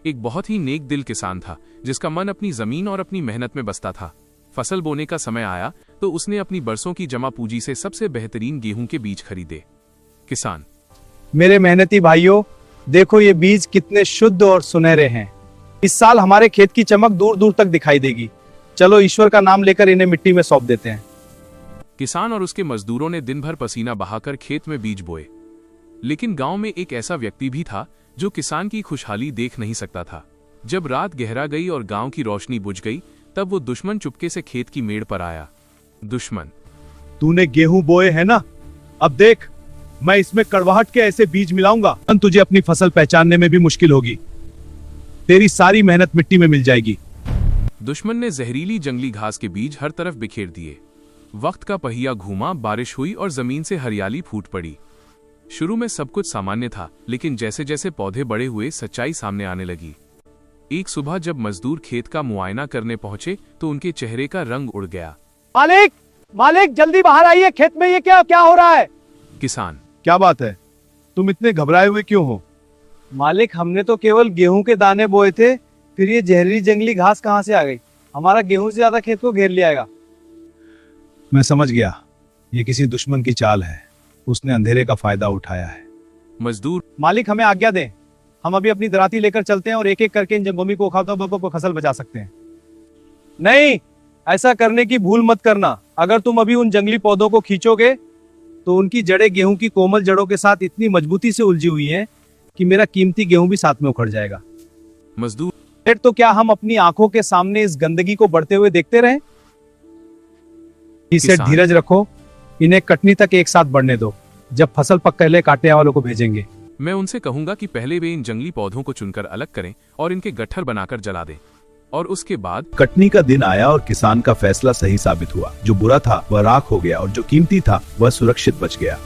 एक बहुत ही नेक दिल किसान था जिसका मन अपनी जमीन और अपनी मेहनत में बसता था। फसल बोने का समय आया तो उसने अपनी बरसों की जमा पूंजी से सबसे बेहतरीन गेहूं के बीज खरीदे। किसान: मेरे मेहनती भाइयों, देखो ये बीज कितने शुद्ध और सुनहरे हैं। इस साल हमारे खेत की चमक दूर दूर तक दिखाई देगी। चलो ईश्वर का नाम लेकर इन्हें मिट्टी में सौंप देते हैं। किसान और उसके मजदूरों ने दिन भर पसीना बहाकर खेत में बीज बोए, लेकिन गांव में एक ऐसा व्यक्ति भी था जो किसान की खुशहाली देख नहीं सकता था। जब रात गहरा गई और गांव की रोशनी बुझ गई, तब वो दुश्मन चुपके से खेत की मेड़ पर आया। दुश्मन: तूने गेहूं बोए है ना, अब देख मैं इसमें कड़वाहट के ऐसे बीज मिलाऊंगा, तुझे अपनी फसल पहचानने में भी मुश्किल होगी। तेरी सारी मेहनत मिट्टी में मिल जाएगी। दुश्मन ने जहरीली जंगली घास के बीज हर तरफ बिखेर दिए। वक्त का पहिया घूमा, बारिश हुई और जमीन से हरियाली फूट पड़ी। शुरू में सब कुछ सामान्य था, लेकिन जैसे जैसे पौधे बड़े हुए, सच्चाई सामने आने लगी। एक सुबह जब मजदूर खेत का मुआयना करने पहुंचे तो उनके चेहरे का रंग उड़ गया। मालिक, मालिक जल्दी बाहर आइए, खेत में ये क्या क्या हो रहा है? किसान: क्या बात है, तुम इतने घबराए हुए क्यों हो? मालिक, हमने तो केवल गेहूं के दाने बोए थे, फिर ये जहरीली जंगली घास कहां से आ गई? हमारा गेहूं से ज्यादा खेत को घेर लिया। मैं समझ गया, ये किसी दुश्मन की चाल है। उसने अंधेरे का फायदा उठाया है। मजदूर: मालिक हमें आज्ञा दें, हम अभी अपनी दराती लेकर चलते हैं और एक एक करके इन जंगोमी को उखाड़कर फसल बचा सकते हैं। नहीं, ऐसा करने की भूल मत करना। अगर तुम अभी उन जंगली पौधों को खींचोगे तो उनकी जड़ें गेहूं की कोमल जड़ों के साथ इतनी मजबूती से उलझी हुई हैं कि मेरा कीमती गेहूं भी साथ में उखड़ जाएगा। मजदूर: तो क्या हम अपनी आंखों के सामने इस गंदगी को बढ़ते हुए देखते रहें? इसे धीरज रखो, इन्हें कटनी तक एक साथ बढ़ने दो। जब फसल पक पहले काटने वालों को भेजेंगे। मैं उनसे कहूंगा कि पहले वे इन जंगली पौधों को चुनकर अलग करें और इनके गट्ठर बनाकर जला दें, और उसके बाद। कटनी का दिन आया और किसान का फैसला सही साबित हुआ। जो बुरा था वह राख हो गया और जो कीमती था वह सुरक्षित बच गया।